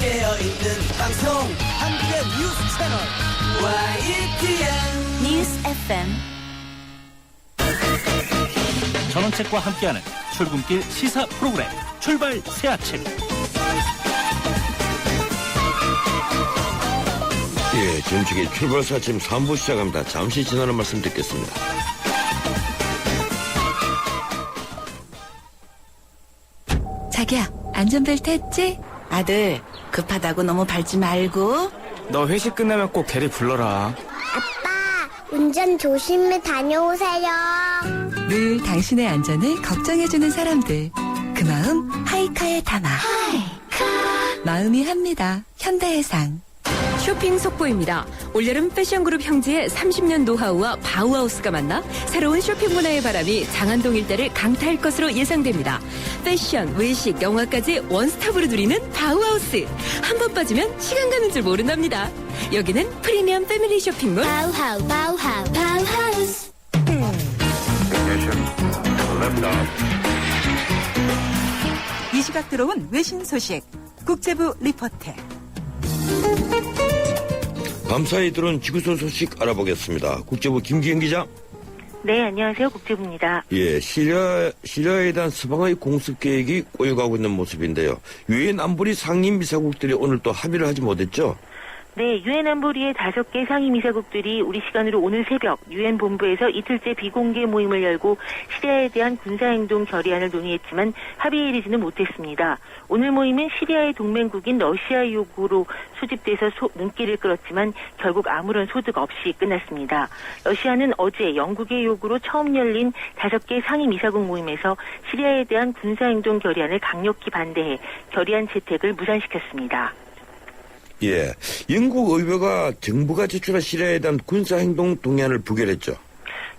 깨어있는 방송 한국의 뉴스 채널 YTN 뉴스 FM. 전원책과 함께하는 출근길 시사 프로그램 출발 새 아침. 예, 전축의 출발 새 아침 3부 시작합니다. 잠시 지나는 말씀 듣겠습니다. 자기야, 안전벨트 했지? 아들, 급하다고 너무 밟지 말고. 너 회식 끝나면 꼭 대리 불러라. 아빠, 운전 조심히 다녀오세요. 늘 당신의 안전을 걱정해주는 사람들. 그 마음 하이카에 담아. 마음이 합니다. 현대해상. 쇼핑 속보입니다. 올여름 패션그룹 형제의 30년 노하우와 바우하우스가 만나 새로운 쇼핑 문화의 바람이 장안동 일대를 강타할 것으로 예상됩니다. 패션, 외식, 영화까지 원스톱으로 누리는 바우하우스. 한 번 빠지면 시간 가는 줄 모른답니다. 여기는 프리미엄 패밀리 쇼핑몰 바우하우스. 이 시각 들어온 외신 소식. 국제부 리포트. 밤사이 들어온 지구촌 소식 알아보겠습니다. 국제부 김기현 기자. 네, 안녕하세요. 국제부입니다. 예, 시리아에 대한 서방의 공습 계획이 꼬여가고 있는 모습인데요. 유엔 안보리 상임이사국들이 오늘 또 합의를 하지 못했죠? 네, 유엔 안보리의 5개 상임이사국들이 우리 시간으로 오늘 새벽 유엔 본부에서 이틀째 비공개 모임을 열고 시리아에 대한 군사행동 결의안을 논의했지만 합의에 이르지는 못했습니다. 오늘 모임은 시리아의 동맹국인 러시아 요구로 소집돼서 눈길을 끌었지만 결국 아무런 소득 없이 끝났습니다. 러시아는 어제 영국의 요구로 처음 열린 5개 상임이사국 모임에서 시리아에 대한 군사행동 결의안을 강력히 반대해 결의안 채택을 무산시켰습니다. 예, 영국 의회가 정부가 제출한 시리아에 대한 군사행동 동의안을 부결했죠.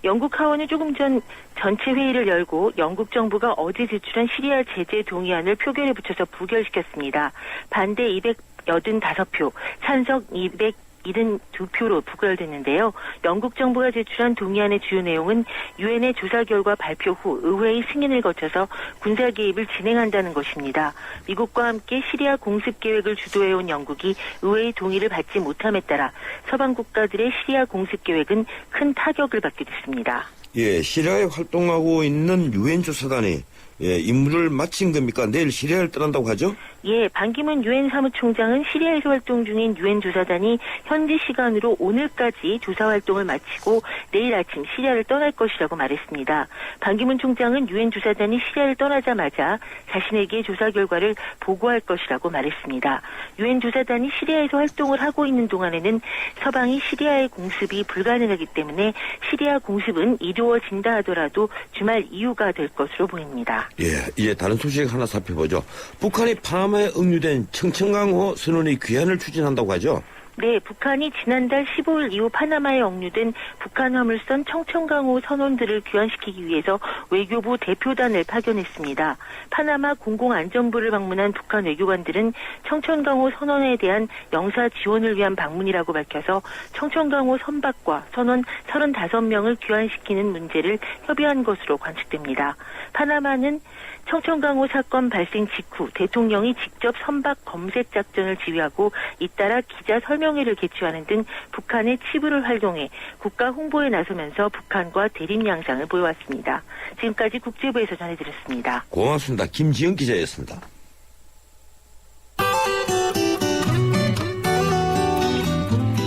영국 하원은 조금 전 전체 회의를 열고 영국 정부가 어제 제출한 시리아 제재 동의안을 표결에 붙여서 부결시켰습니다. 반대 285표, 찬성 272표로 부결됐는데요. 영국 정부가 제출한 동의안의 주요 내용은 유엔의 조사 결과 발표 후 의회의 승인을 거쳐서 군사 개입을 진행한다는 것입니다. 미국과 함께 시리아 공습 계획을 주도해온 영국이 의회의 동의를 받지 못함에 따라 서방 국가들의 시리아 공습 계획은 큰 타격을 받게 됐습니다. 예, 시리아에 활동하고 있는 유엔 조사단이 임무를 마친 겁니까? 내일 시리아를 떠난다고 하죠? 예, 반기문 유엔 사무총장은 시리아에서 활동 중인 유엔 조사단이 현지 시간으로 오늘까지 조사 활동을 마치고 내일 아침 시리아를 떠날 것이라고 말했습니다. 반기문 총장은 유엔 조사단이 시리아를 떠나자마자 자신에게 조사 결과를 보고할 것이라고 말했습니다. 유엔 조사단이 시리아에서 활동을 하고 있는 동안에는 서방이 시리아의 공습이 불가능하기 때문에 시리아 공습은 이루어진다 하더라도 주말 이유가 될 것으로 보입니다. 예, 이제 다른 소식 하나 살펴보죠. 북한이 파나마에 억류된 청천강호 선원의 귀환을 추진한다고 하죠? 네, 북한이 지난달 15일 이후 파나마에 억류된 북한 화물선 청천강호 선원들을 귀환시키기 위해서 외교부 대표단을 파견했습니다. 파나마 공공안전부를 방문한 북한 외교관들은 청천강호 선원에 대한 영사 지원을 위한 방문이라고 밝혀서 청천강호 선박과 선원 35명을 귀환시키는 문제를 협의한 것으로 관측됩니다. 파나마는 청천강호 사건 발생 직후 대통령이 직접 선박 검색 작전을 지휘하고 잇따라 기자 설명회를 개최하는 등 북한의 치부를 활동해 국가 홍보에 나서면서 북한과 대립 양상을 보여왔습니다. 지금까지 국제부에서 전해드렸습니다. 고맙습니다. 김지영 기자였습니다.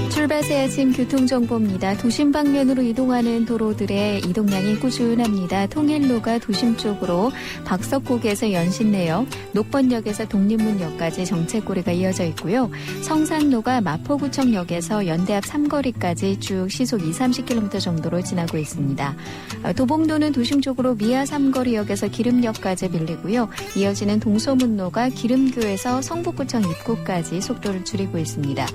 출발 새 아침 교통정보입니다. 도심 방면으로 이동하는 도로들의 이동량이 꾸준합니다. 통일로가 도심 쪽으로 박석곡에서 연신내역, 녹번역에서 독립문역까지 정체고리가 이어져 있고요. 성산로가 마포구청역에서 연대 앞 삼거리까지 쭉 시속 20-30km 정도로 지나고 있습니다. 도봉도는 도심 쪽으로 미아 삼거리역에서 기름역까지 밀리고요. 이어지는 동서문로가 기름교에서 성북구청 입구까지 속도를 줄이고 있습니다.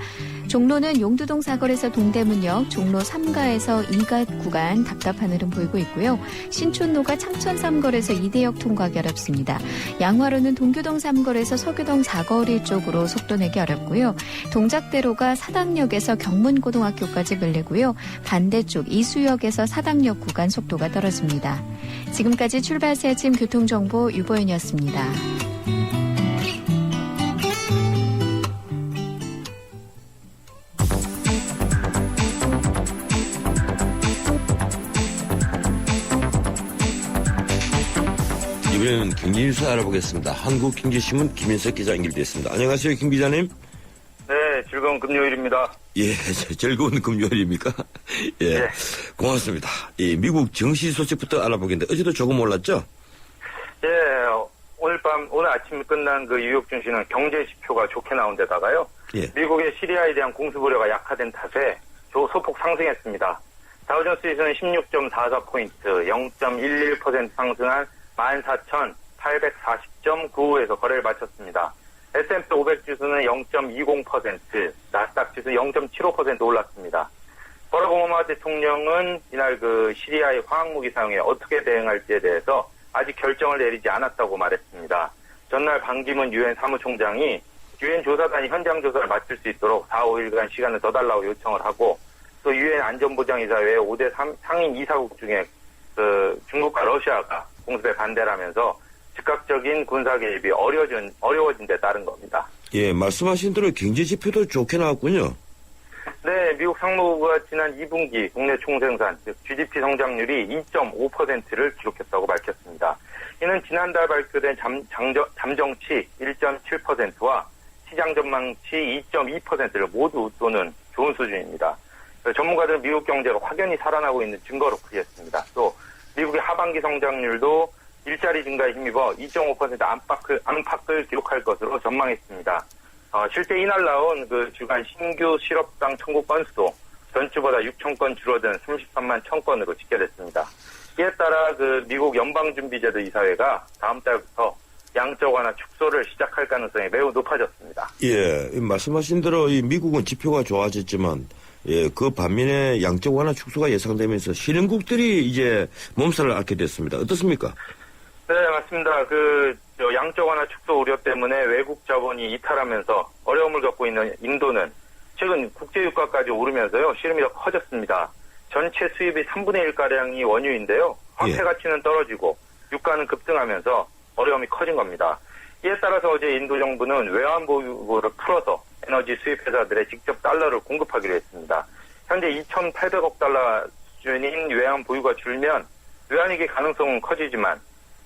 종로는 용두동 사거리에서 동대문역, 종로 3가에서 2가 구간 답답한 흐름 보이고 있고요. 신촌로가 창천 3거리에서 이대역 통과하기 어렵습니다. 양화로는 동교동 3거리에서 서교동 4거리 쪽으로 속도 내기 어렵고요. 동작대로가 사당역에서 경문고등학교까지 밀리고요. 반대쪽 이수역에서 사당역 구간 속도가 떨어집니다. 지금까지 출발 새 아침 교통정보 유보연이었습니다. 이번에는 경제뉴스 알아보겠습니다. 한국경제신문 김인석 기자 연결됐습니다. 안녕하세요, 김 기자님. 네, 즐거운 금요일입니다. 예, 즐거운 금요일입니까? 예, 네. 고맙습니다. 미국 정시 소식부터 알아보겠는데 어제도 조금 올랐죠? 예, 오늘 아침 끝난 그 뉴욕 증시는 경제 지표가 좋게 나온 데다가요. 예. 미국의 시리아에 대한 공습 우려가 약화된 탓에 소폭 상승했습니다. 다우존스 지수는 16.44포인트, 0.11% 상승한 14,840.95에서 거래를 마쳤습니다. S&P 500 지수는 0.20%, 나스닥 지수 0.75% 올랐습니다. 버락 오바마 대통령은 이날 그 시리아의 화학무기 사용에 어떻게 대응할지에 대해서 아직 결정을 내리지 않았다고 말했습니다. 전날 반기문 유엔 사무총장이 유엔 조사단이 현장 조사를 마칠 수 있도록 4, 5일간 시간을 더 달라고 요청을 하고 또 유엔 안전보장이사회 5대 상임 이사국 중에 그 중국과 러시아가 공습에 반대를 하면서 즉각적인 군사 개입이 어려워진 데 따른 겁니다. 예, 말씀하신 대로 경제 지표도 좋게 나왔군요. 네, 미국 상무부가 지난 2분기 국내 총생산, 즉 GDP 성장률이 2.5%를 기록했다고 밝혔습니다. 이는 지난달 발표된 잠정치 1.7%와 시장 전망치 2.2%를 모두 웃도는 좋은 수준입니다. 전문가들은 미국 경제가 확연히 살아나고 있는 증거로 풀이했습니다. 또 미국의 하반기 성장률도 일자리 증가에 힘입어 2.5% 안팎을 기록할 것으로 전망했습니다. 실제 이날 나온 그 주간 신규 실업당 청구 건수도 전주보다 6,000건 줄어든 33만 1,000건으로 집계됐습니다. 이에 따라 그 미국 연방준비제도 이사회가 다음 달부터 양적 완화 축소를 시작할 가능성이 매우 높아졌습니다. 예, 말씀하신 대로 이 미국은 지표가 좋아졌지만 예, 그 반면에 양적 완화 축소가 예상되면서 신흥국들이 이제 몸살을 앓게 됐습니다. 어떻습니까? 네, 맞습니다. 양적 완화 축소 우려 때문에 외국 자본이 이탈하면서 어려움을 겪고 있는 인도는 최근 국제유가까지 오르면서요, 시름이 더 커졌습니다. 전체 수입의 3분의 1가량이 원유인데요. 화폐 가치는 떨어지고 유가는 급등하면서 어려움이 커진 겁니다. 이에 따라서 어제 인도 정부는 외환 보유고를 풀어서 에너지 수입 회사들에 직접 달러를 공급하기로 했습니다. 현재 2,800억 달러 수준인 외환 보유가 줄면 외환위기 가능성은 커지지만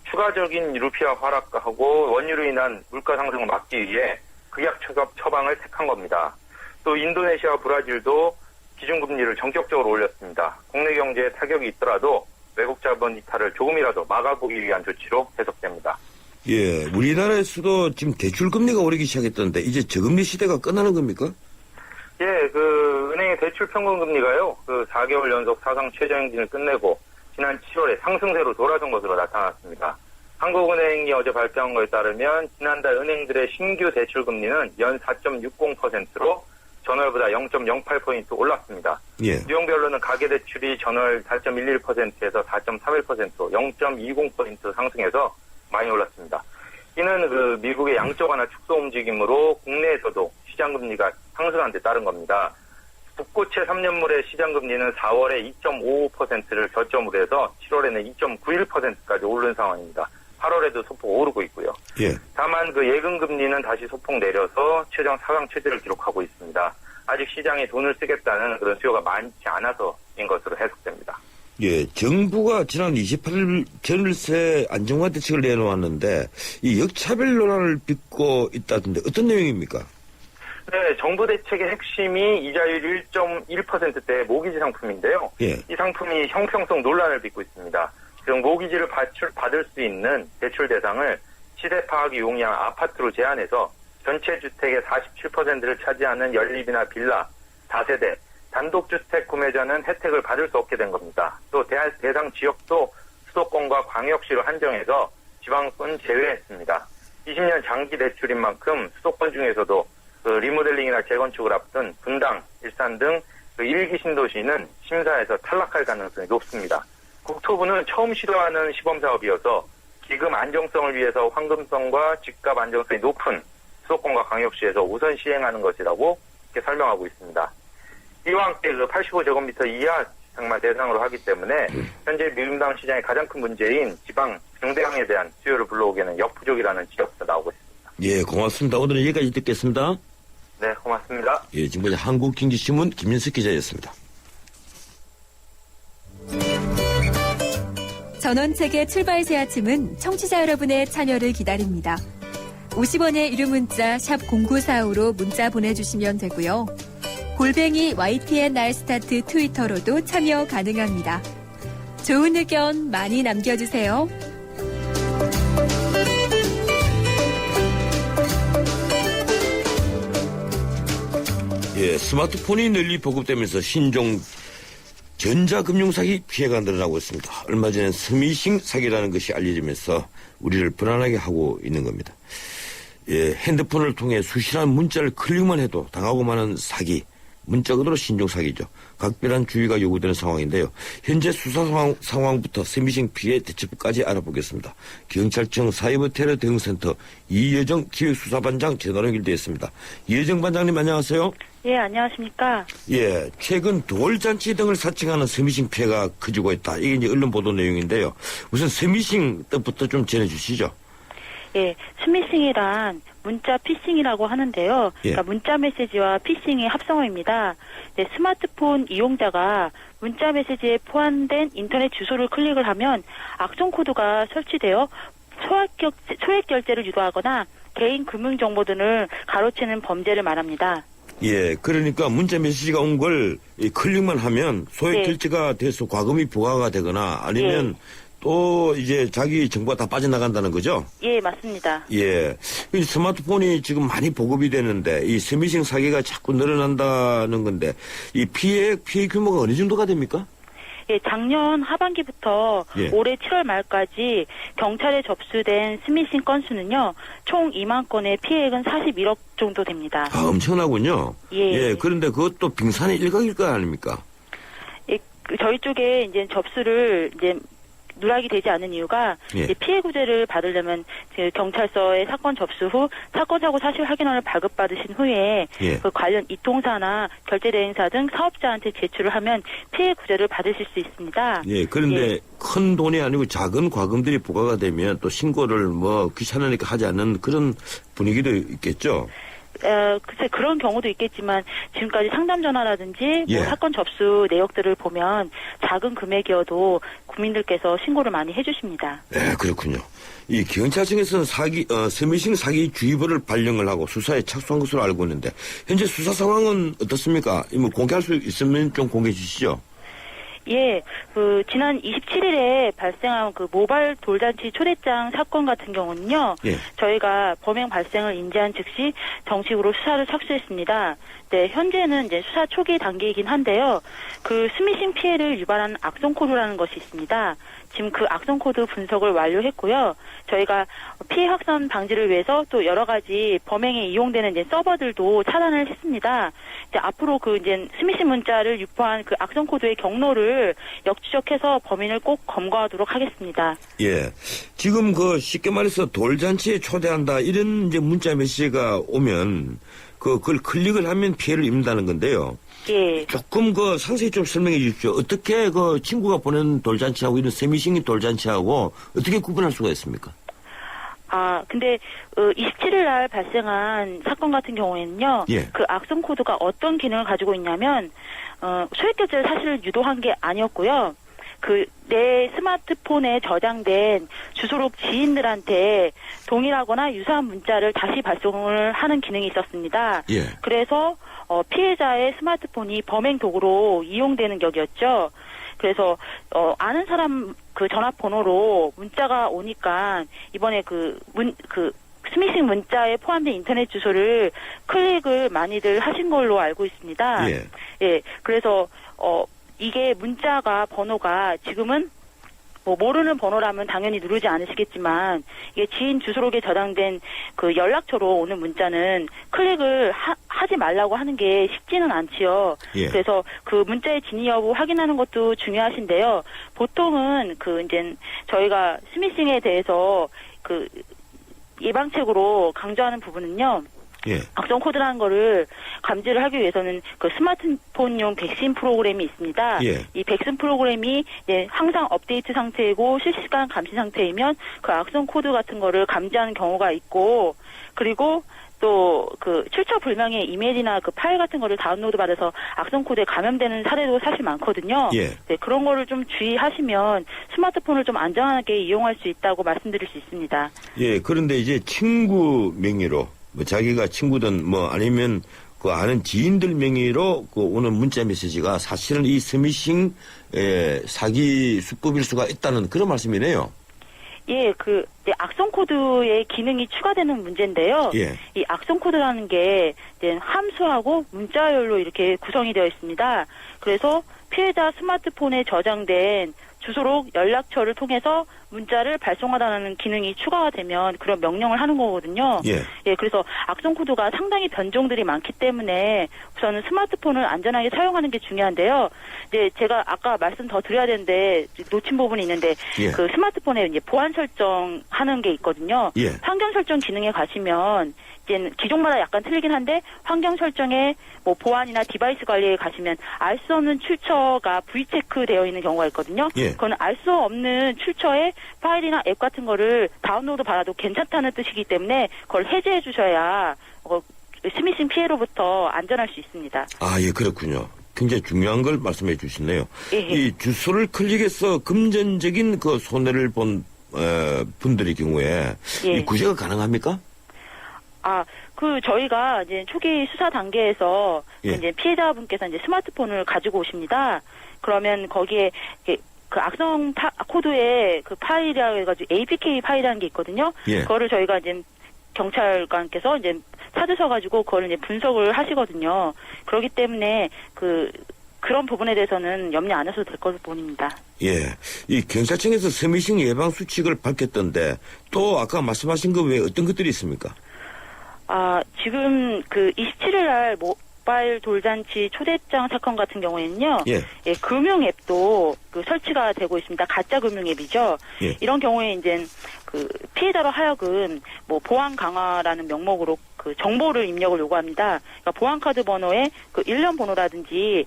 추가적인 루피아 하락하고 원유로 인한 물가 상승을 막기 위해 극약 처방을 택한 겁니다. 또 인도네시아와 브라질도 기준금리를 전격적으로 올렸습니다. 국내 경제에 타격이 있더라도 외국 자본 이탈을 조금이라도 막아보기 위한 조치로 해석됩니다. 예, 우리나라에서도 지금 대출금리가 오르기 시작했던데 이제 저금리 시대가 끝나는 겁니까? 예, 은행의 대출 평균금리가요, 4개월 연속 사상 최저행진을 끝내고 지난 7월에 상승세로 돌아선 것으로 나타났습니다. 한국은행이 어제 발표한 것에 따르면 지난달 은행들의 신규 대출금리는 연 4.60%로 전월보다 0.08포인트 올랐습니다. 예. 유형별로는 가계대출이 전월 4.11%에서 4.31%, 0.20포인트 상승해서 많이 올랐습니다. 이는 미국의 양적 완화 축소 움직임으로 국내에서도 시장금리가 상승한 데 따른 겁니다. 국고채 3년물의 시장금리는 4월에 2.55%를 저점으로 해서 7월에는 2.91%까지 오른 상황입니다. 8월에도 소폭 오르고 있고요. 예. 다만 예금금리는 다시 소폭 내려서 최장 사상 최대를 기록하고 있습니다. 아직 시장에 돈을 쓰겠다는 그런 수요가 많지 않아서인 것으로 해석됩니다. 예, 정부가 지난 28일 전월세 안정화 대책을 내놓았는데 이 역차별 논란을 빚고 있다던데 어떤 내용입니까? 네, 정부 대책의 핵심이 이자율 1.1%대의 모기지 상품인데요. 예. 이 상품이 형평성 논란을 빚고 있습니다. 즉 모기지를 받을 수 있는 대출 대상을 시세 파악이 용이한 아파트로 제한해서 전체 주택의 47%를 차지하는 연립이나 빌라, 다세대, 단독주택 구매자는 혜택을 받을 수 없게 된 겁니다. 또 대상 지역도 수도권과 광역시로 한정해서 지방권 제외했습니다. 20년 장기 대출인 만큼 수도권 중에서도 리모델링이나 재건축을 앞둔 분당, 일산 등 1기 신도시는 심사에서 탈락할 가능성이 높습니다. 국토부는 처음 시도하는 시범사업이어서 기금 안정성을 위해서 황금성과 집값 안정성이 높은 수도권과 광역시에서 우선 시행하는 것이라고 이렇게 설명하고 있습니다. 이와 함께 85제곱미터 이하 정말 대상으로 하기 때문에 현재 미분당 시장의 가장 큰 문제인 지방 중대형에 대한 수요를 불러오기에는 역부족이라는 지적도 나오고 있습니다. 예, 고맙습니다. 오늘은 여기까지 듣겠습니다. 네, 고맙습니다. 예, 지금까지 한국경제신문 김민석 기자였습니다. 전원책의 출발 새 아침은 청취자 여러분의 참여를 기다립니다. 50원의 유료 문자 샵 0945로 문자 보내주시면 되고요. 골뱅이 YTN 날스타트 트위터로도 참여 가능합니다. 좋은 의견 많이 남겨주세요. 예, 스마트폰이 널리 보급되면서 신종 전자금융사기 피해가 늘어나고 있습니다. 얼마 전에 스미싱 사기라는 것이 알려지면서 우리를 불안하게 하고 있는 겁니다. 예, 핸드폰을 통해 수시란 문자를 클릭만 해도 당하고 마는 사기, 문자 그대로 신종 사기죠. 각별한 주의가 요구되는 상황인데요. 현재 수사 상황부터 스미싱 피해 대처법까지 알아보겠습니다. 경찰청 사이버 테러 대응센터 이여정 기획수사반장 전화로 연결되어 있습니다. 이여정 반장님 안녕하세요. 예, 안녕하십니까. 예, 최근 돌잔치 등을 사칭하는 스미싱 피해가 커지고 있다. 이게 이제 언론 보도 내용인데요. 우선 스미싱 뜻부터 좀 전해주시죠. 예, 스미싱이란 문자 피싱이라고 하는데요. 예. 그러니까 문자 메시지와 피싱의 합성어입니다. 네, 스마트폰 이용자가 문자 메시지에 포함된 인터넷 주소를 클릭을 하면 악성 코드가 설치되어 소액 결제를 유도하거나 개인 금융 정보 등을 가로채는 범죄를 말합니다. 예, 그러니까 문자 메시지가 온 걸 클릭만 하면 소액 네. 결제가 돼서 과금이 부과가 되거나 아니면 또 이제 자기 정보가 다 빠져나간다는 거죠? 예, 맞습니다. 예. 이 스마트폰이 지금 많이 보급이 되는데 이 스미싱 사기가 자꾸 늘어난다는 건데 이 피해 규모가 어느 정도가 됩니까? 예, 작년 하반기부터 예. 올해 7월 말까지 경찰에 접수된 스미싱 건수는요, 총 2만 건의 피해액은 41억 정도 됩니다. 아, 엄청나군요. 예. 그런데 그것도 빙산의 일각일 거 아닙니까? 예, 저희 쪽에 이제 접수를 이제 누락이 되지 않은 이유가 예. 이제 피해 구제를 받으려면 경찰서에 사건 접수 후 사건 사고 사실 확인원을 발급받으신 후에 예. 그 관련 이통사나 결제 대행사 등 사업자한테 제출을 하면 피해 구제를 받으실 수 있습니다. 예, 그런데 예. 큰 돈이 아니고 작은 과금들이 부과가 되면 또 신고를 뭐 귀찮으니까 하지 않는 그런 분위기도 있겠죠? 글쎄 그런 경우도 있겠지만 지금까지 상담 전화라든지 예. 뭐 사건 접수 내역들을 보면 작은 금액이어도 국민들께서 신고를 많이 해주십니다. 네, 그렇군요. 이 경찰청에서는 스미싱 사기 주의보를 발령을 하고 수사에 착수한 것으로 알고 있는데 현재 수사 상황은 어떻습니까? 뭐 공개할 수 있으면 좀 공개해 주시죠. 예, 지난 27일에 발생한 그 모발 돌잔치 초대장 사건 같은 경우는요, 예. 저희가 범행 발생을 인지한 즉시 정식으로 수사를 착수했습니다. 네, 현재는 이제 수사 초기 단계이긴 한데요, 그 스미싱 피해를 유발하는 악성 코드라는 것이 있습니다. 지금 그 악성 코드 분석을 완료했고요. 저희가 피해 확산 방지를 위해서 또 여러 가지 범행에 이용되는 이제 서버들도 차단을 했습니다. 이제 앞으로 그 이제 스미싱 문자를 유포한 그 악성 코드의 경로를 역추적해서 범인을 꼭 검거하도록 하겠습니다. 예. 지금 쉽게 말해서 돌잔치에 초대한다 이런 이제 문자 메시지가 오면 그걸 클릭을 하면 피해를 입는다는 건데요. 예. 조금 상세히 좀 설명해 주십시오. 어떻게 친구가 보낸 돌잔치하고 이런 스미싱 돌잔치하고 어떻게 구분할 수가 있습니까? 근데 27일 날 발생한 사건 같은 경우에는요. 예. 그 악성 코드가 어떤 기능을 가지고 있냐면 소액 결제를 사실 유도한 게 아니었고요. 내 스마트폰에 저장된 주소록 지인들한테 동일하거나 유사한 문자를 다시 발송을 하는 기능이 있었습니다. 예. 그래서 피해자의 스마트폰이 범행 도구로 이용되는 격이었죠. 그래서 아는 사람 그 전화번호로 문자가 오니까 이번에 스미싱 문자에 포함된 인터넷 주소를 클릭을 많이들 하신 걸로 알고 있습니다. 예. 예. 그래서 이게 문자가 번호가 지금은 뭐 모르는 번호라면 당연히 누르지 않으시겠지만 이게 지인 주소록에 저장된 그 연락처로 오는 문자는 클릭을 하지 말라고 하는 게 쉽지는 않지요. 예. 그래서 그 문자의 진위 여부 확인하는 것도 중요하신데요. 보통은 이제 저희가 스미싱에 대해서 예방책으로 강조하는 부분은요. 예. 악성 코드라는 거를 감지를 하기 위해서는 그 스마트폰용 백신 프로그램이 있습니다. 예. 이 백신 프로그램이 항상 업데이트 상태이고 실시간 감시 상태이면 그 악성 코드 같은 거를 감지하는 경우가 있고, 그리고 또 그 출처 불명의 이메일이나 그 파일 같은 거를 다운로드 받아서 악성 코드에 감염되는 사례도 사실 많거든요. 예. 네, 그런 거를 좀 주의하시면 스마트폰을 좀 안전하게 이용할 수 있다고 말씀드릴 수 있습니다. 예, 그런데 이제 친구 명의로, 뭐 자기가 친구든 뭐 아니면 그 아는 지인들 명의로 그 오는 문자 메시지가 사실은 이 스미싱 사기 수법일 수가 있다는 그런 말씀이네요. 예, 악성 코드의 기능이 추가되는 문제인데요. 예. 이 악성 코드라는 게 이제 함수하고 문자열로 이렇게 구성이 되어 있습니다. 그래서 피해자 스마트폰에 저장된 주소록 연락처를 통해서 문자를 발송하다는 기능이 추가가 되면 그런 명령을 하는 거거든요. 예. 예, 그래서 악성 코드가 상당히 변종들이 많기 때문에 우선은 스마트폰을 안전하게 사용하는 게 중요한데요. 이제 제가 아까 말씀 더 드려야 되는데 놓친 부분이 있는데 예. 그 스마트폰에 이제 보안 설정하는 게 있거든요. 예. 환경 설정 기능에 가시면 이제 기종마다 약간 틀리긴 한데 환경 설정에 뭐 보안이나 디바이스 관리에 가시면 알 수 없는 출처가 V체크 되어 있는 경우가 있거든요. 예. 그건 알 수 없는 출처의 파일이나 앱 같은 거를 다운로드 받아도 괜찮다는 뜻이기 때문에 그걸 해제해 주셔야 스미싱 피해로부터 안전할 수 있습니다. 아, 예, 그렇군요. 굉장히 중요한 걸 말씀해 주시네요. 예. 이 주소를 클릭해서 금전적인 그 손해를 본 분들의 경우에 예. 이 구제가 가능합니까? 저희가 이제 초기 수사 단계에서 예. 이제 피해자분께서 이제 스마트폰을 가지고 오십니다. 그러면 거기에 그 악성 코드의 그 파일이라고 해가지고 APK 파일이라는 게 있거든요. 예. 그거를 저희가 이제 경찰관께서 이제 찾으셔가지고 그걸 이제 분석을 하시거든요. 그렇기 때문에 그런 부분에 대해서는 염려 안 하셔도 될 것으로 보입니다. 예. 이 경찰청에서 스미싱 예방 수칙을 밝혔던데 또 아까 말씀하신 것 외에 어떤 것들이 있습니까? 지금 27일 날 모바일 돌잔치 초대장 사건 같은 경우에는요. 예. 예, 금융 앱도 설치가 되고 있습니다. 가짜 금융 앱이죠. 예. 이런 경우에 이제 피해자로 하여금 보안 강화라는 명목으로 정보를 입력을 요구합니다. 그러니까 보안 카드 번호에 일련 번호라든지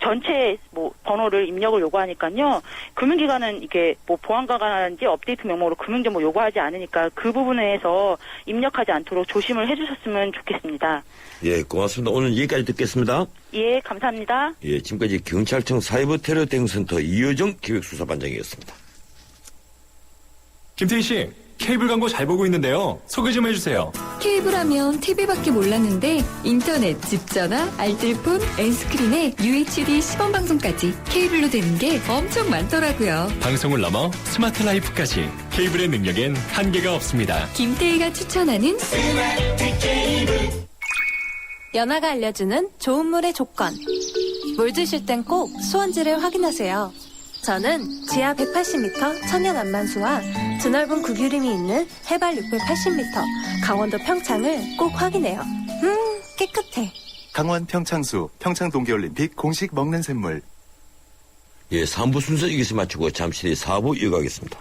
전체 번호를 입력을 요구하니까요. 금융기관은 이게 보안 강화라든지 업데이트 명목으로 금융정보 요구하지 않으니까 그 부분에서 입력하지 않도록 조심을 해주셨으면 좋겠습니다. 예, 고맙습니다. 오늘 여기까지 듣겠습니다. 예, 감사합니다. 예, 지금까지 경찰청 사이버 테러 대응센터 이효정 기획수사반장이었습니다. 김태희 씨, 케이블 광고 잘 보고 있는데요. 소개 좀 해주세요. 케이블 하면 TV밖에 몰랐는데 인터넷, 집전화, 알뜰폰, N스크린에 UHD 시범 방송까지 케이블로 되는 게 엄청 많더라고요. 방송을 넘어 스마트 라이프까지 케이블의 능력엔 한계가 없습니다. 김태희가 추천하는 연아가 알려주는 좋은 물의 조건. 물 드실 땐 꼭 수원지를 확인하세요. 저는 지하 180m 천연 안만수와 드넓은 구규림이 있는 해발 680m 강원도 평창을 꼭 확인해요. 깨끗해. 강원 평창수, 평창동계올림픽 공식 먹는 샘물. 예, 3부 순서 여기서 마치고 잠시 뒤 4부 이어가겠습니다.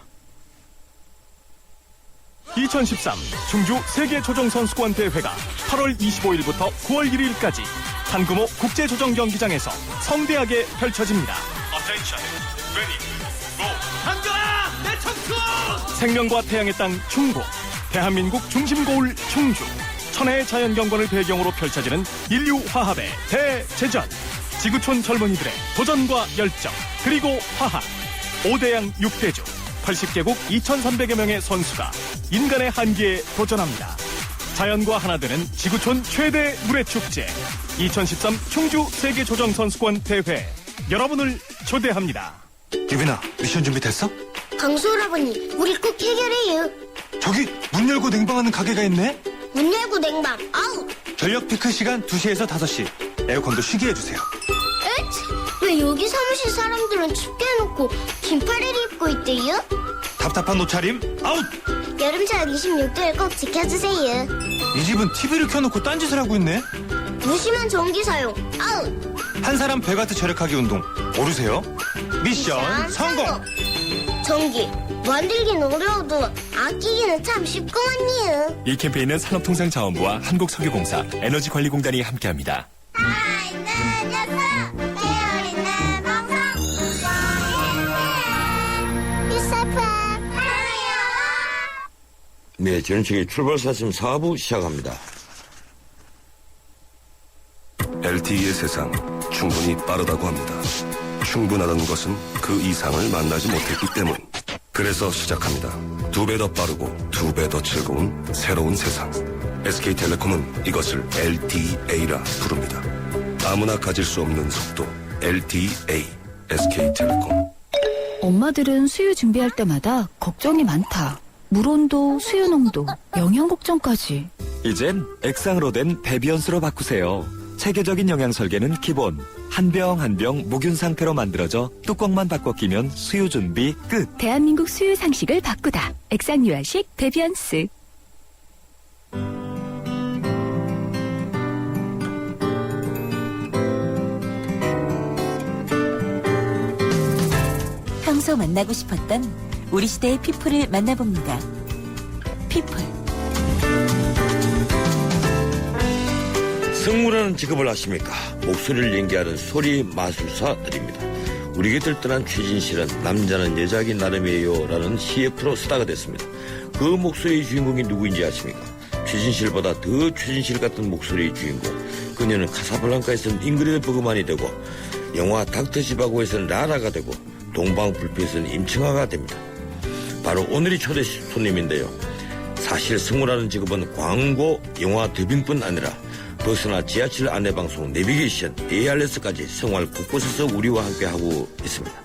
2013 충주 세계조정선수권 대회가 8월 25일부터 9월 1일까지 한금호 국제조정경기장에서 성대하게 펼쳐집니다. 한겨라 내 청춘! 생명과 태양의 땅 충북, 대한민국 중심고을 충주, 천혜의 자연경관을 배경으로 펼쳐지는 인류화합의 대제전. 지구촌 젊은이들의 도전과 열정, 그리고 화합. 5대양 6대주, 80개국 2,300여 명의 선수가 인간의 한계에 도전합니다. 자연과 하나 되는 지구촌 최대 물회축제 2013 충주 세계조정선수권 대회, 여러분을 초대합니다. 유빈아, 미션 준비됐어? 강수 할아버니, 우리 꼭 해결해요. 저기 문 열고 냉방하는 가게가 있네? 문 열고 냉방, 아우! 전력 피크 시간 2시에서 5시. 에어컨도 쉬게 해주세요. 에잇! 왜 여기 사무실 사람들은 춥게 해놓고 긴팔을 입고 있대요? 답답한 옷차림 아웃! 여름철 26도를 꼭 지켜주세요. 이 집은 TV를 켜놓고 딴짓을 하고 있네? 무심한 전기 사용, 아웃! 한 사람 배가트 절약하기 운동 모르세요? 미션 성공! 전기 만들긴 어려워도 아끼기는 참 쉽구만요. 이 캠페인은 산업통상자원부와 한국석유공사, 에너지관리공단이 함께합니다. 네, 전영책의 출발사심 4부 시작합니다. LTE의 세상 충분히 빠르다고 합니다. 충분하다는 것은 그 이상을 만나지 못했기 때문. 그래서 시작합니다. 2배 더 빠르고 2배 더 즐거운 새로운 세상. SK텔레콤은 이것을 LTA라 부릅니다. 아무나 가질 수 없는 속도 LTA. SK텔레콤. 엄마들은 수유 준비할 때마다 걱정이 많다. 물 온도, 수유 농도, 영양 걱정까지. 이젠 액상으로 된 베비언스로 바꾸세요. 체계적인 영양 설계는 기본. 한 병 한 병 무균 상태로 만들어져 뚜껑만 바꿔 끼면 수유 준비 끝. 대한민국 수유 상식을 바꾸다. 액상 유아식 베비언스. 평소 만나고 싶었던 우리 시대의 피플을 만나봅니다. 피플. 승무라는 직업을 아십니까? 목소리를 연기하는 소리 마술사들입니다. 우리 곁을 떠난 최진실은 남자는 여자기 나름이에요 라는 CF로 스타가 됐습니다. 그 목소리의 주인공이 누구인지 아십니까? 최진실보다 더 최진실 같은 목소리의 주인공. 그녀는 카사블랑카에서는 잉그리드 버그만이 되고 영화 닥터 지바고에서는 라라가 되고 동방불패에서는 임청아가 됩니다. 바로 오늘이 초대 손님인데요. 사실 승무라는 직업은 광고, 영화 더빙뿐 아니라 버스나 지하철 안내방송, 내비게이션, ARS까지 생활 곳곳에서 우리와 함께하고 있습니다.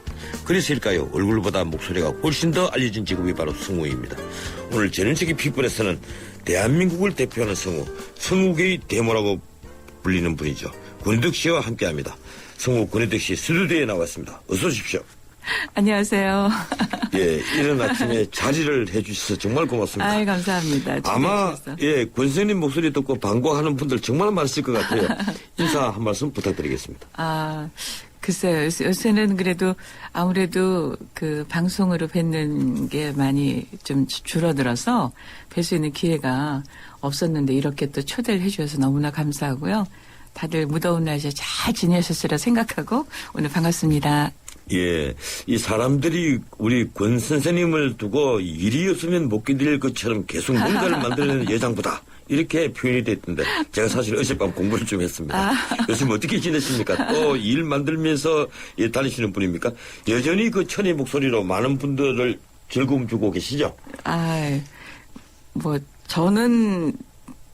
그래서일까요? 얼굴보다 목소리가 훨씬 더 알려진 직업이 바로 승무입니다. 오늘 전인책의 피플에서는 대한민국을 대표하는 승무, 승무계의 대모라고 불리는 분이죠. 권희덕 씨와 함께합니다. 승무 권희덕 씨 스튜디오에 나왔습니다. 어서 오십시오. 안녕하세요. 예, 이른 아침에 자리를 해주셔서 정말 고맙습니다. 아이, 감사합니다. 아마, 예, 권 선생님 목소리 듣고 반가워하는 분들 정말 많으실 것 같아요. 인사 한 말씀 부탁드리겠습니다. 아, 글쎄요. 요새는 그래도 아무래도 그 방송으로 뵙는 게 많이 좀 줄어들어서 뵐 수 있는 기회가 없었는데 이렇게 또 초대를 해주셔서 너무나 감사하고요. 다들 무더운 날씨에 잘 지내셨으리라 생각하고 오늘 반갑습니다. 예, 이 사람들이 우리 권 선생님을 두고 일이 없으면 못 견딜 것처럼 계속 뭔가를 만들어내는 예장부다. 이렇게 표현이 됐던데 제가 사실 어젯밤 공부를 좀 했습니다. 요즘 어떻게 지내십니까? 또 일 만들면서 다니시는 분입니까? 여전히 그 천의 목소리로 많은 분들을 즐거움 주고 계시죠? 아, 뭐 저는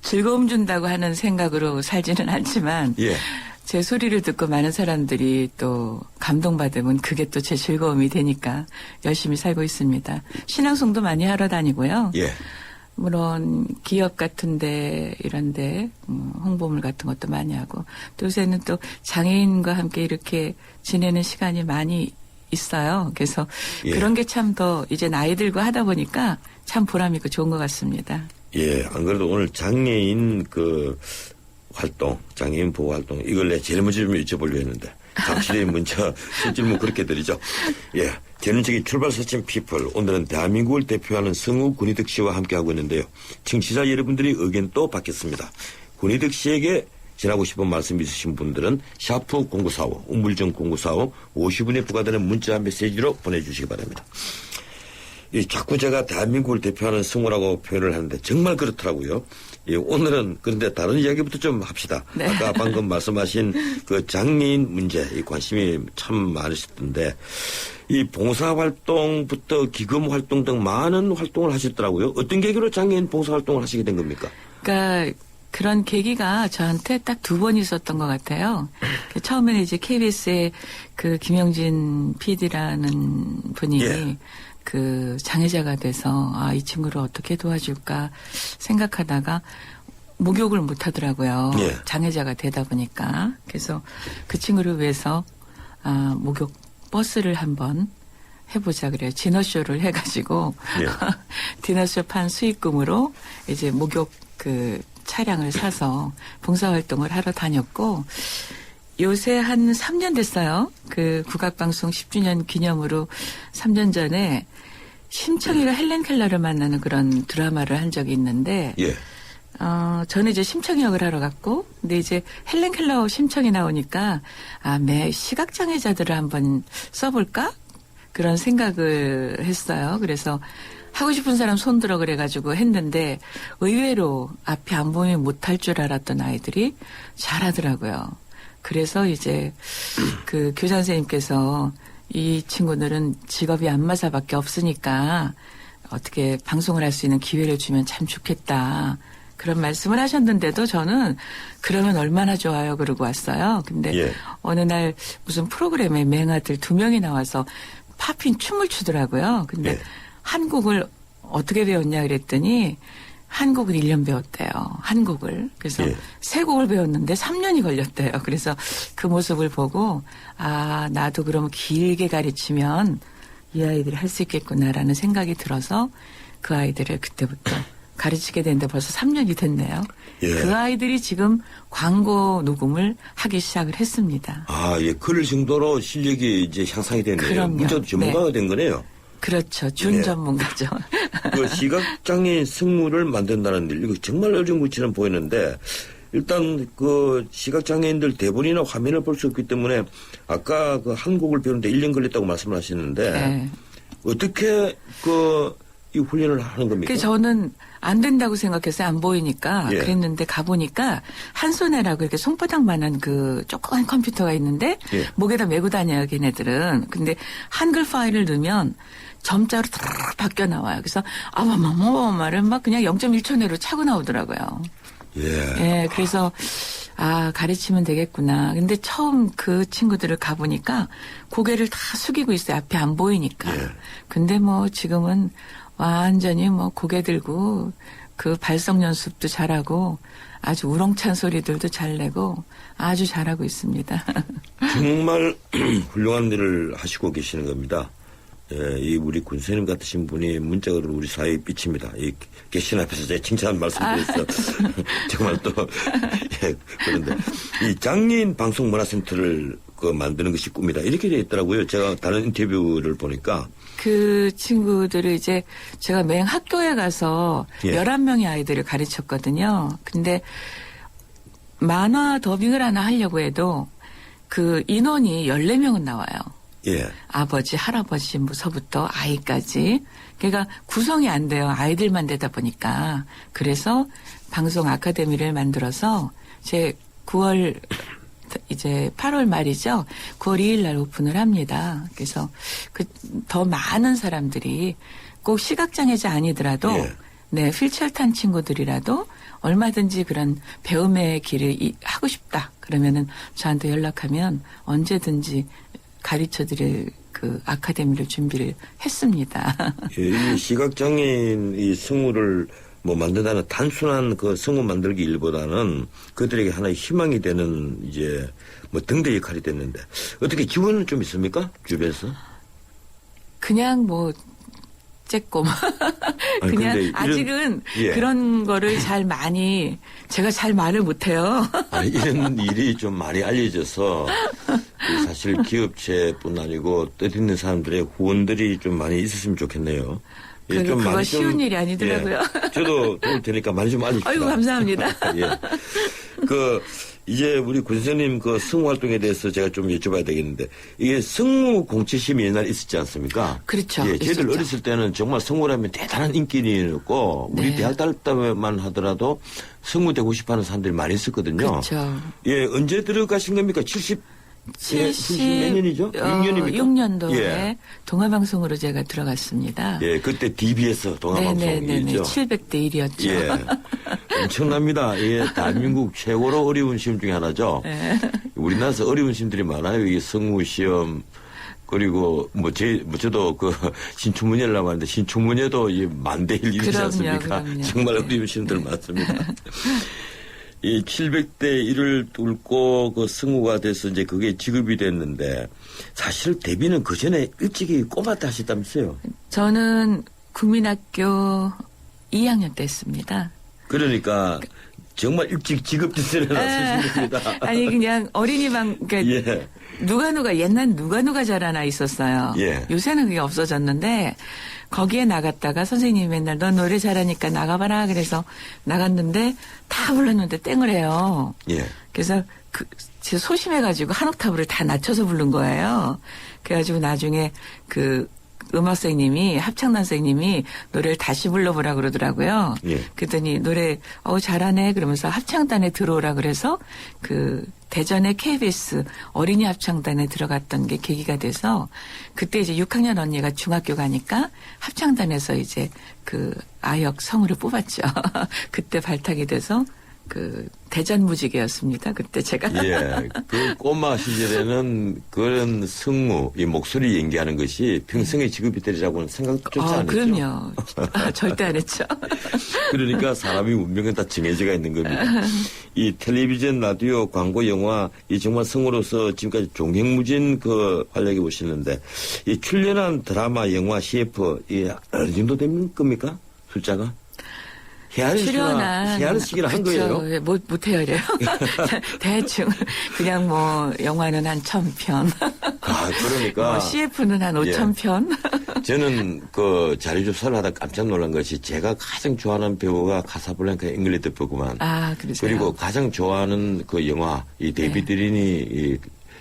즐거움 준다고 하는 생각으로 살지는 않지만 예. 제 소리를 듣고 많은 사람들이 또 감동받으면 그게 또 제 즐거움이 되니까 열심히 살고 있습니다. 신앙송도 많이 하러 다니고요. 예. 물론 기업 같은데 이런데 홍보물 같은 것도 많이 하고 또 요새는 또 장애인과 함께 이렇게 지내는 시간이 많이 있어요. 그래서 예. 그런 게 참 더 이제 나이 들고 하다 보니까 참 보람 있고 좋은 것 같습니다. 예, 안 그래도 오늘 장애인 그 활동, 장애인 보호 활동, 이걸 내 제일 먼저 좀 여쭤보려고 했는데, 잠시 문자, 질문 그렇게 드리죠. 예. 전인책의 출발서점 피플, 오늘은 대한민국을 대표하는 승우 권희덕 씨와 함께하고 있는데요. 청취자 여러분들의 의견도 받겠습니다. 권희덕 씨에게 전하고 싶은 말씀 있으신 분들은 샤프 0945, 우물정 0945, 50원에 부과되는 문자 메시지로 보내주시기 바랍니다. 자꾸 제가 대한민국을 대표하는 승우라고 표현을 하는데 정말 그렇더라고요. 예, 오늘은 그런데 다른 이야기부터 좀 합시다. 네. 아까 방금 말씀하신 그 장애인 문제 이 관심이 참 많으셨던데 이 봉사활동부터 기금활동 등 많은 활동을 하셨더라고요. 어떤 계기로 장애인 봉사활동을 하시게 된 겁니까? 그러니까 그런 계기가 저한테 딱 2번 있었던 것 같아요. 처음에는 이제 KBS의 그 김영진 PD라는 분이 예. 그 장애자가 돼서 이 친구를 어떻게 도와줄까 생각하다가 목욕을 못 하더라고요. 예. 장애자가 되다 보니까. 그래서 그 친구를 위해서 목욕 버스를 한번 해보자 그래요. 디너쇼를 해가지고 예. 디너쇼 판 수익금으로 이제 목욕 그 차량을 사서 봉사활동을 하러 다녔고 요새 한 3년 됐어요. 그 국악방송 10주년 기념으로 3년 전에 심청이가 헬렌 켈러를 만나는 그런 드라마를 한 적이 있는데, 예. 저는 이제 심청이 역을 하러 갔고, 근데 이제 헬렌 켈러 심청이 나오니까, 매 시각장애자들을 한번 써볼까? 그런 생각을 했어요. 그래서 하고 싶은 사람 손들어 그래가지고 했는데, 의외로 앞이 안 보이면 못할 줄 알았던 아이들이 잘하더라고요. 그래서 이제 그 교장 선생님께서 이 친구들은 직업이 안마사밖에 없으니까 어떻게 방송을 할 수 있는 기회를 주면 참 좋겠다. 그런 말씀을 하셨는데도 저는 그러면 얼마나 좋아요 그러고 왔어요. 근데 예. 어느 날 무슨 프로그램에 맹아들 2명이 나와서 팝핀 춤을 추더라고요. 근데 예. 한국을 어떻게 배웠냐 그랬더니 한국을 1년 배웠대요. 한국을. 그래서 예. 3곡을 배웠는데 3년이 걸렸대요. 그래서 그 모습을 보고 아 나도 그러면 길게 가르치면 이 아이들이 할 수 있겠구나라는 생각이 들어서 그 아이들을 그때부터 가르치게 됐는데 벌써 3년이 됐네요. 예. 그 아이들이 지금 광고 녹음을 하기 시작을 했습니다. 아, 예. 그럴 정도로 실력이 이제 향상이 됐네요. 그럼요. 문자 전문가가 네. 된 거네요. 그렇죠. 준 네. 전문가죠. 그 시각장애인 승무를 만든다는 일, 이거 정말 어려운 것처럼 보이는데, 일단 그 시각장애인들 대본이나 화면을 볼 수 없기 때문에 아까 그 한국을 배우는데 1년 걸렸다고 말씀을 하시는데, 네. 어떻게 이 훈련을 하는 겁니까? 그 저는 안 된다고 생각해서 안 보이니까 예. 그랬는데 가보니까 한손에라고 이렇게 손바닥만한 그 조그만 컴퓨터가 있는데 예. 목에다 메고 다녀요 걔네들은. 근데 한글 파일을 넣으면 점자로 탁 바뀌어 나와요. 그래서 말을 막 그냥 0.1초 내로 차고 나오더라고요. 예. 예, 그래서 가르치면 되겠구나. 근데 처음 그 친구들을 가보니까 고개를 다 숙이고 있어요. 앞에 안 보이니까. 예. 근데 뭐 지금은 완전히 뭐 고개 들고 그 발성 연습도 잘하고 아주 우렁찬 소리들도 잘 내고 아주 잘하고 있습니다. 정말 훌륭한 일을 하시고 계시는 겁니다. 예, 이 우리 군수님 같으신 분이 문자로 우리 사회에 비칩니다. 이 계신 앞에서 제가 칭찬 말씀드려서 정말 또 예, 그런데 이 장애인 방송 문화센터를 만드는 것이 꿈이다 이렇게 되어 있더라고요. 제가 다른 인터뷰를 보니까 그 친구들을 이제 제가 맹 학교에 가서 예. 11명의 아이들을 가르쳤거든요. 근데 만화 더빙을 하나 하려고 해도 그 인원이 14명은 나와요. 예. 아버지, 할아버지부터 아이까지. 그러니까 구성이 안 돼요. 아이들만 되다 보니까. 그래서 방송 아카데미를 만들어서 제 9월 이제 8월 말이죠. 9월 2일 날 오픈을 합니다. 그래서 더 많은 사람들이 꼭 시각장애자 아니더라도 예. 네, 휠체어 탄 친구들이라도 얼마든지 그런 배움의 길을 하고 싶다. 그러면은 저한테 연락하면 언제든지 가르쳐 드릴 그 아카데미를 준비를 했습니다. 이 시각장애인 이 승우를 만든다는 단순한 그 승우 만들기 일보다는 그들에게 하나의 희망이 되는 이제 등대 역할이 됐는데 어떻게 지원은 좀 있습니까? 주변에서? 그냥 쬐꼼. 그냥 근데 아직은 예. 그런 거를 제가 잘 말을 못해요. 이런 일이 좀 많이 알려져서 사실 기업체뿐 아니고 뜻있는 사람들의 후원들이 좀 많이 있었으면 좋겠네요. 예, 그거 쉬운 일이 아니더라고요. 예, 저도 도울 테니까 많이 좀 알려주세요. 아이고, 감사합니다. 예. 이제 우리 군 선생님 승우 활동에 대해서 제가 좀 여쭤봐야 되겠는데 이게 승우 공채심이 옛날에 있었지 않습니까? 그렇죠. 예, 저희들 어렸을 때는 정말 승우라면 대단한 인기였고 네. 우리 대학 다닐 때만 하더라도 승우 되고 싶어하는 사람들이 많이 있었거든요. 그렇죠. 예, 언제 들어가신 겁니까? 70 몇 년이죠? 6년입니까? 6년도에 예. 동아방송으로 제가 들어갔습니다. 예, 그때 DBS 동아방송이죠. 네네네. 700대 1이었죠. 예. 엄청납니다. 예, 대한민국 최고로 어려운 시험 중에 하나죠. 네. 우리나라에서 어려운 시험들이 많아요. 이 성우 시험, 그리고 저도 신춘문예를 나왔는데 신춘문예도 이 만대 1이지 않습니까? 그럼요. 정말 어려운 시험들 많습니다. 이 700대 1을 뚫고 승우가 돼서 이제 그게 직업이 됐는데 사실 데뷔는 그 전에 일찍이 꼬마때 하셨다면서요? 저는 국민학교 2학년 때 했습니다. 그러니까 정말 일찍 직업 짓을 해놨으신 겁니다. 아니 그냥 어린이방 그러니까 예. 옛날 누가 잘 하나 있었어요. 예. 요새는 그게 없어졌는데 거기에 나갔다가 선생님이 맨날 너 노래 잘하니까 나가봐라 그래서 나갔는데 다 불렀는데 땡을 해요. 예. 그래서 제 소심해가지고 한 옥타브를 다 낮춰서 부른 거예요. 그래가지고 나중에 그 음악 선생님이 합창단 선생님이 노래를 다시 불러보라 그러더라고요. 예. 그랬더니 노래 잘하네 그러면서 합창단에 들어오라 그래서 그 대전의 KBS 어린이 합창단에 들어갔던 게 계기가 돼서 그때 이제 6학년 언니가 중학교 가니까 합창단에서 이제 그 아역 성우를 뽑았죠. 그때 발탁이 돼서 그 대전 무지개였습니다. 그때 제가. 예. 그 꼬마 시절에는 그런 승무, 이 목소리 연기하는 것이 평생의 직업이 되리라고는 생각조차 안 했죠. 그럼요. 절대 안 했죠. 그러니까 사람이 운명은 다 정해져가 있는 겁니다. 이 텔레비전, 라디오, 광고, 영화, 이 정말 성우로서 지금까지 종횡무진 그 활약해 보시는데 이 출연한 드라마, 영화, CF, 이 어느 정도 되는 겁니까? 숫자가? 헤아리시기를 한 거예요? 못 헤아려요. 대충 그냥 뭐 영화는 한 1000편. 그러니까 CF는 한 5000편. 저는 그 자료 조사를 하다 깜짝 놀란 것이 제가 가장 좋아하는 배우가 카사블랑카 잉글리드 버그만. 그러세요? 그리고 가장 좋아하는 그 영화 이 데이비드 린이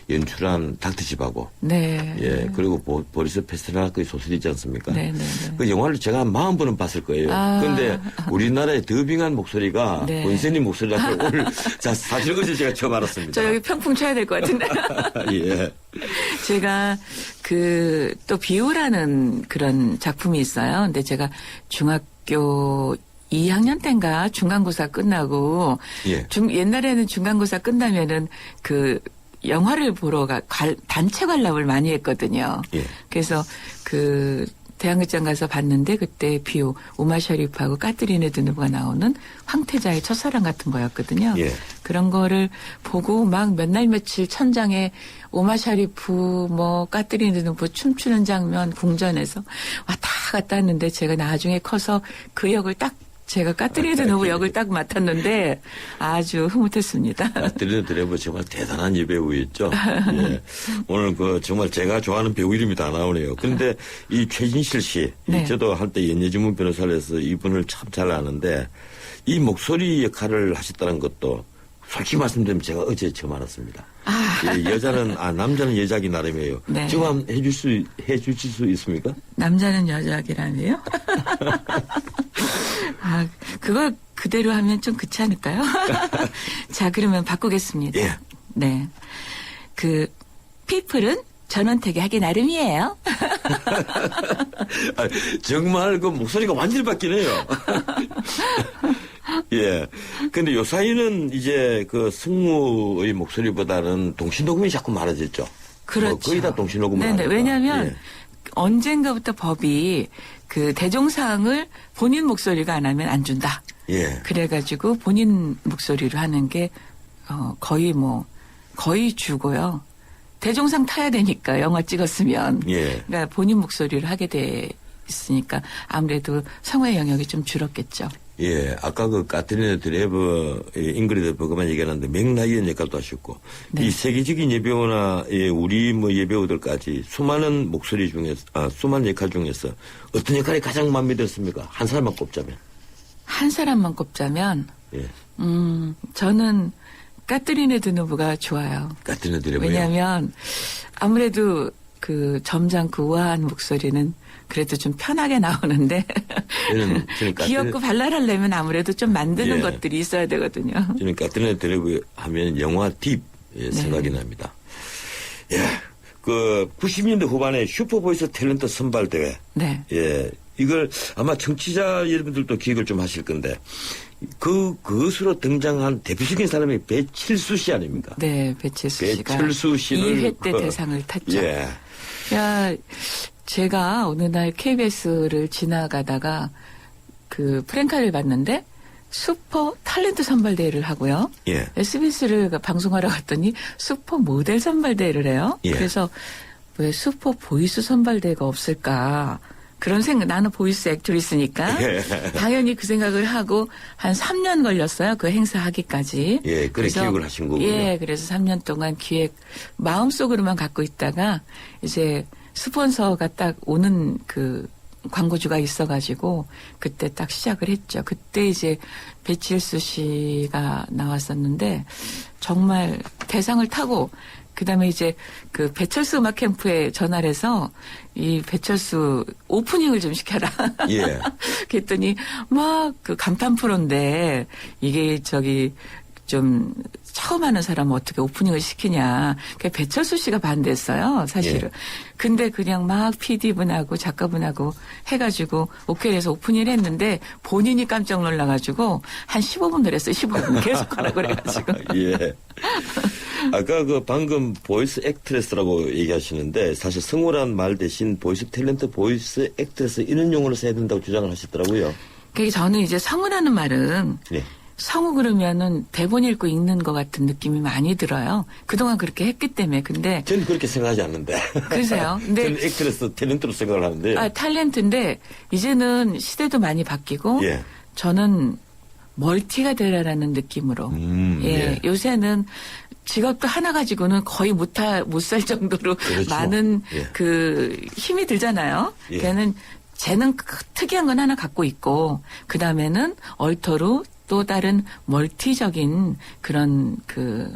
연출한 닥터집하고. 네. 예. 그리고 보리스 페스트라크의 소설이지 않습니까? 네. 그 영화를 제가 한 40번은 봤을 거예요. 그런데 우리나라의 더빙한 목소리가 원세님 목소리라고 오늘 사실 어제 제가 처음 알았습니다. 저 여기 평풍 쳐야 될 것 같은데. 예. 제가 그 또 비유라는 그런 작품이 있어요. 근데 제가 중학교 2학년 때인가 중간고사 끝나고 옛날에는 중간고사 끝나면은 그 영화를 보러 단체 관람을 많이 했거든요. 예. 그래서 그 대학극장 가서 봤는데 그때 비오 오마 샤리프하고 까트리네 드누브가 나오는 황태자의 첫사랑 같은 거였거든요. 예. 그런 거를 보고 막 몇 날 며칠 천장에 오마 샤리프 뭐 까트리네 드누브 춤추는 장면 궁전에서 왔다 갔다 했는데 제가 나중에 커서 그 역을 제가 까트리네 드누브 역을 딱 맡았는데 아주 흐뭇했습니다. 까트리네 드누브 정말 대단한 여배우였죠. 예. 오늘 정말 제가 좋아하는 배우 이름이 다 나오네요. 그런데 이 최진실 씨, 저도 한때 연예지문 변호사를 해서 이분을 참 잘 아는데 이 목소리 역할을 하셨다는 것도 솔직히 말씀드리면 제가 어제 처음 알았습니다. 남자는 여자기 나름이에요. 네. 지금 한번 해주실 수 있습니까? 남자는 여자기라네요. 그걸 그대로 하면 좀 그렇지 않을까요? 자, 그러면 바꾸겠습니다. 예. 네. 피플은 전원택이 하기 나름이에요. 정말 목소리가 완전히 바뀌네요. 예. 근데 요 사이는 이제 승무의 목소리보다는 동시녹음이 자꾸 많아졌죠. 그렇죠. 거의 다 동시녹음을 네네. 왜냐하면 언젠가부터 법이 대종상을 본인 목소리가 안 하면 안 준다. 예. 그래가지고 본인 목소리로 하는 게 거의 주고요. 대종상 타야 되니까 영화 찍었으면. 예. 그러니까 본인 목소리를 하게 돼 있으니까 아무래도 성우의 영역이 좀 줄었겠죠. 예, 아까 까트리네 드누브, 잉그리드 버그만 얘기하는데 맥라이언 역할도 하셨고, 이 세계적인 여배우나 우리 여배우들까지 수많은 목소리 중에서, 수많은 역할 중에서 어떤 역할이 가장 마음에 들었습니까? 한 사람만 꼽자면. 한 사람만 꼽자면, 예. 저는 까트리네 드누브가 좋아요. 까트리네 드누브요? 왜냐하면 아무래도 점잖고 우아한 목소리는 그래도 좀 편하게 나오는데 저는 귀엽고 발랄하려면 아무래도 좀 만드는 것들이 있어야 되거든요. 저는 까트리네 드누브 하면 영화 딥 생각이 납니다. 예, 90년대 후반에 슈퍼보이스 탤런트 선발대회. 네. 예, 이걸 아마 청취자 여러분들도 기억을 좀 하실 건데 그것으로 등장한 대표적인 사람이 배칠수 씨 아닙니까? 네, 배칠수 씨가 배칠수 씨를 2회 때 대상을 탔죠. 예. 제가 어느 날 KBS를 지나가다가 프랭카를 봤는데 슈퍼 탤런트 선발대회를 하고요. 예. SBS를 방송하러 갔더니 슈퍼 모델 선발대회를 해요. 예. 그래서 왜 슈퍼 보이스 선발대회가 없을까? 그런 생각, 나는 보이스 액트리스니까 당연히 그 생각을 하고 한 3년 걸렸어요. 그 행사 하기까지. 예, 그래서 기획을 하신 거군요. 예, 그래서 3년 동안 기획 마음속으로만 갖고 있다가 이제 스폰서가 딱 오는 광고주가 있어가지고 그때 딱 시작을 했죠. 그때 이제 배칠수 씨가 나왔었는데 정말 대상을 타고 그다음에 이제 그 배철수 음악 캠프에 전화를 해서 이 배철수 오프닝을 좀 시켜라. 예. 그랬더니 막 그 간판 프로인데 이게 저기 좀 처음 하는 사람은 어떻게 오프닝을 시키냐. 그 배철수 씨가 반대했어요, 사실은. 예. 근데 그냥 막 PD분하고 작가분하고 해가지고 오케이 해서 오프닝을 했는데 본인이 깜짝 놀라가지고 한 15분 그랬어요. 15분 계속 하라고 그래가지고. 예. 아까 그 방금 보이스 액트레스라고 얘기하시는데 사실 성우란 말 대신 보이스 탤런트, 보이스 액트레스 이런 용어를 써야 된다고 주장을 하시더라고요. 그게 저는 이제 성우라는 말은 네. 성우 그러면은 대본 읽고 읽는 것 같은 느낌이 많이 들어요. 그동안 그렇게 했기 때문에. 근데 저는 그렇게 생각하지 않는데. 그러세요? 근데 저는 액트레스, 탤런트로 생각을 하는데. 탤런트인데 이제는 시대도 많이 바뀌고 예. 저는 멀티가 되라라는 느낌으로. 예. 요새는 직업도 하나 가지고는 거의 못 살 정도로 그렇죠. 많은 예. 그 힘이 들잖아요. 예. 걔는 재능 특이한 건 하나 갖고 있고 그 다음에는 얼터로 또 다른 멀티적인 그런 그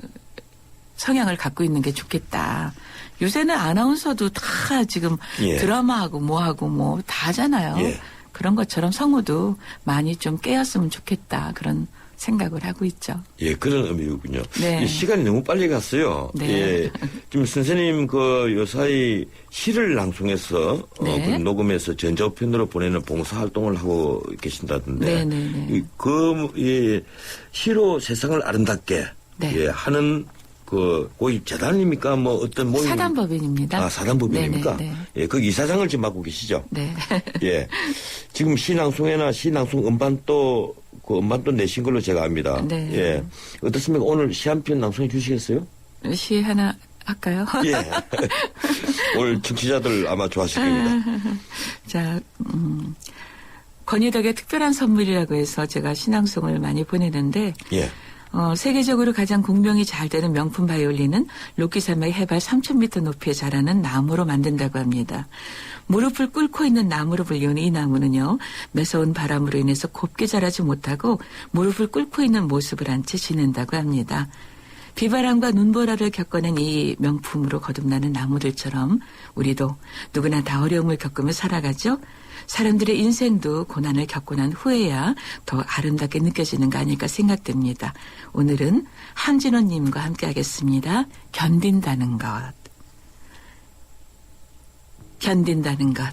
성향을 갖고 있는 게 좋겠다. 요새는 아나운서도 다 지금 예. 드라마하고 뭐하고 뭐 다 하잖아요. 예. 그런 것처럼 성우도 많이 좀 깨었으면 좋겠다. 그런 생각을 하고 있죠. 예, 그런 의미군요. 네. 이 시간이 너무 빨리 갔어요. 네. 예. 지금 선생님 그 요사이 시를 낭송해서 네. 그 녹음해서 전자우편으로 보내는 봉사활동을 하고 계신다던데. 네네네. 예, 시로 세상을 아름답게 네. 예, 하는 그 거기 재단입니까? 뭐 어떤 모임? 사단법인입니다. 아, 사단법인입니까? 네네, 네. 예, 그 이사장을 지금 맡고 계시죠? 네. 예. 지금 시낭송회나 시낭송 음반도 그 음반도 내신 걸로 제가 압니다. 네. 예. 어떻습니까? 오늘 시 한 편 낭송해 주시겠어요? 시 하나 할까요? 예. 오늘 청취자들 아마 좋아하실 겁니다. 자, 권희덕의 특별한 선물이라고 해서 제가 신앙송을 많이 보내는데 예. 세계적으로 가장 공명이 잘 되는 명품 바이올린은 로키산맥 해발 3,000m 높이에 자라는 나무로 만든다고 합니다. 무릎을 꿇고 있는 나무로 불리우는 이 나무는요. 매서운 바람으로 인해서 곱게 자라지 못하고 무릎을 꿇고 있는 모습을 한 채 지낸다고 합니다. 비바람과 눈보라를 겪어낸 이 명품으로 거듭나는 나무들처럼 우리도 누구나 다 어려움을 겪으며 살아가죠. 사람들의 인생도 고난을 겪고 난 후에야 더 아름답게 느껴지는 거 아닐까 생각됩니다. 오늘은 함진호님과 함께 하겠습니다. 견딘다는 것. 견딘다는 것.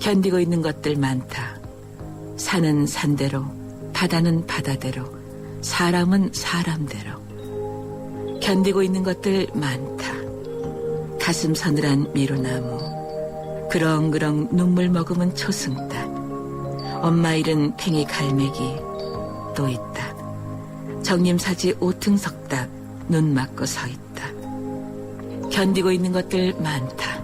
견디고 있는 것들 많다. 산은 산대로, 바다는 바다대로, 사람은 사람대로. 견디고 있는 것들 많다. 가슴 서늘한 미루나무. 그렁그렁 눈물 머금은 초승달. 엄마 잃은 팽이 갈매기 또 있다. 정림사지 오퉁석답 눈 맞고 서 있다. 견디고 있는 것들 많다.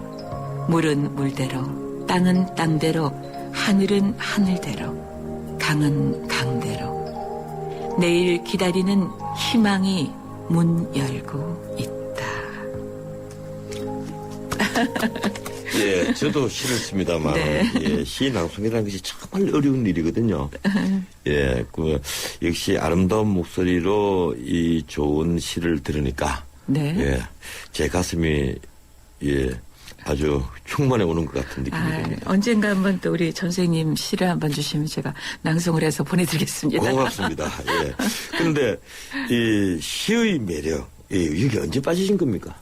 물은 물대로, 땅은 땅대로, 하늘은 하늘대로, 강은 강대로. 내일 기다리는 희망이 문 열고 있다. 예, 저도 시를 씁니다만, 네. 예, 시 낭송이라는 것이 정말 어려운 일이거든요. 예, 역시 아름다운 목소리로 이 좋은 시를 들으니까, 네. 예, 제 가슴이, 예, 아주 충만해 오는 것 같은 느낌이 듭니다. 언젠가 한번 또 우리 전생님 시를 한번 주시면 제가 낭송을 해서 보내드리겠습니다. 고맙습니다. 예. 그런데, 이 시의 매력, 예, 여기 언제 빠지신 겁니까?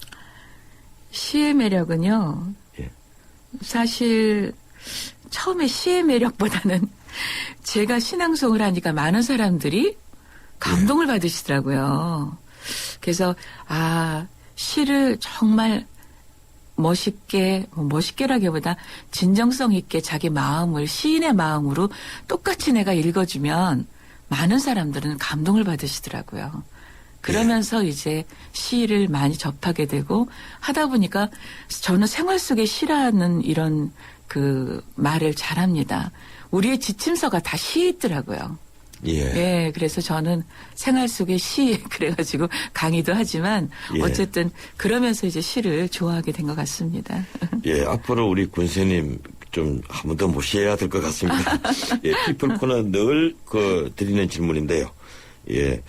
시의 매력은요, 사실 처음에 시의 매력보다는 제가 신앙송을 하니까 많은 사람들이 감동을 받으시더라고요. 그래서 시를 정말 멋있게라기보다 진정성 있게 자기 마음을 시인의 마음으로 똑같이 내가 읽어주면 많은 사람들은 감동을 받으시더라고요. 그러면서 이제 시를 많이 접하게 되고 하다 보니까 저는 생활 속의 시라는 이런 그 말을 잘합니다. 우리의 지침서가 다 시에 있더라고요. 예, 그래서 저는 생활 속의 시 그래가지고 강의도 하지만 예. 어쨌든 그러면서 이제 시를 좋아하게 된 것 같습니다. 예, 앞으로 우리 군수님 좀 한 번 더 모셔야 될 것 같습니다. 예, 피플 코너 늘 드리는 질문인데요. 예,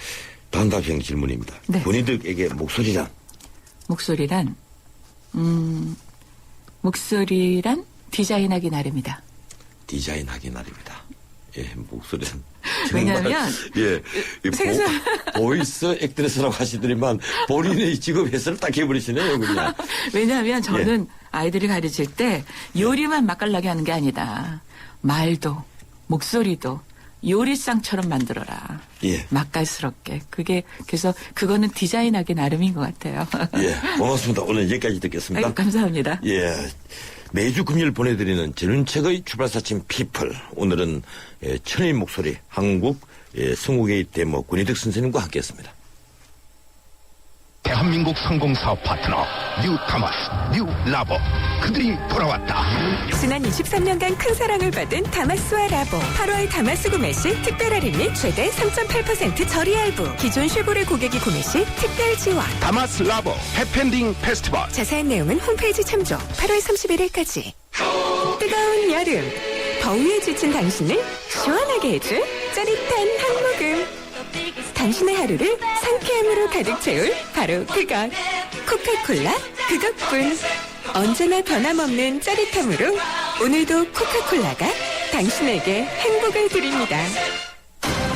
단답형 질문입니다. 네. 군인들에게 목소리란? 목소리란 디자인하기 나름이다. 디자인하기 나름이다. 예, 목소리는. 왜냐하면 예, 보이스 액트레스라고 하시더니만 본인의 직업 해설을 딱 해버리시네요, 그냥. 왜냐하면 저는 아이들이 가르칠 때 요리만 맛깔나게 하는 게 아니다. 말도 목소리도 요리상처럼 만들어라. 예. 맛깔스럽게. 그래서 그거는 디자인하기 나름인 것 같아요. 예, 고맙습니다. 오늘 여기까지 듣겠습니다. 아이고, 감사합니다. 예. 매주 금요일 보내드리는 전윤책의 출발사진 피플. 오늘은 천의 목소리 한국 성우계의 대모 권희덕 선생님과 함께했습니다. 대한민국 성공사업 파트너 뉴 타마스, 뉴 라보 그들이 돌아왔다. 지난 23년간 큰 사랑을 받은 다마스와 라보 8월 다마스 구매 시 특별 할인 및 최대 3.8% 저리 할부 기존 쉐보레 고객이 구매 시 특별 지원 다마스 라보 해펜딩 페스티벌 자세한 내용은 홈페이지 참조 8월 31일까지 뜨거운 여름 더위에 지친 당신을 시원하게 해줄 짜릿한 한 모금 당신의 하루를 상쾌함으로 가득 채울 바로 그것 코카콜라 그것뿐 언제나 변함없는 짜릿함으로 오늘도 코카콜라가 당신에게 행복을 드립니다.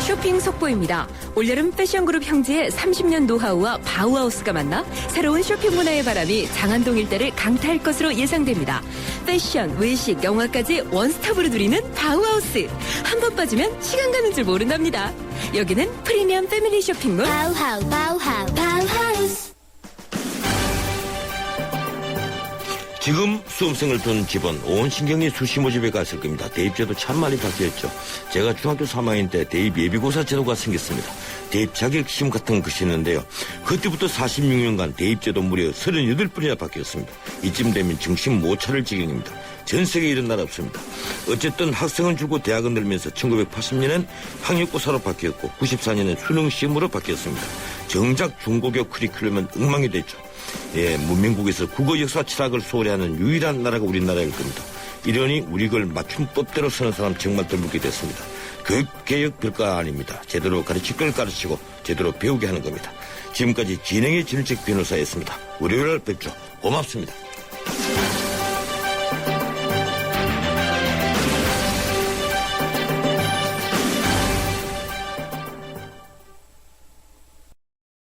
쇼핑 속보입니다. 올여름 패션그룹 형제의 30년 노하우와 바우하우스가 만나 새로운 쇼핑 문화의 바람이 장안동 일대를 강타할 것으로 예상됩니다. 패션, 외식, 영화까지 원스톱으로 누리는 바우하우스. 한 번 빠지면 시간 가는 줄 모른답니다. 여기는 프리미엄 패밀리 쇼핑몰 바우하우스. 지금 수험생을 둔 집은 온 신경이 수시 모집에 갔을 겁니다. 대입제도 참 많이 바뀌었죠. 제가 중학교 3학년 때 대입 예비고사 제도가 생겼습니다. 대입 자격시험 같은 것이 있는데요. 그때부터 46년간 대입제도 무려 38번이나 바뀌었습니다. 이쯤 되면 정신 못 차릴 지경입니다. 전 세계에 이런 나라 없습니다. 어쨌든 학생은 줄고 대학은 늘면서 1980년엔 학력고사로 바뀌었고 94년엔 수능시험으로 바뀌었습니다. 정작 중고교 커리큘럼은 엉망이 됐죠. 예, 문명국에서 국어, 역사, 철학을 소홀히 하는 유일한 나라가 우리나라일 겁니다. 이러니 우리 걸 맞춤법대로 쓰는 사람 정말 드물게 됐습니다. 교육개혁 별거 아닙니다. 제대로 가르칠 걸 가르치고 제대로 배우게 하는 겁니다. 지금까지 진행의 진일책 변호사였습니다. 월요일 뵙죠. 고맙습니다.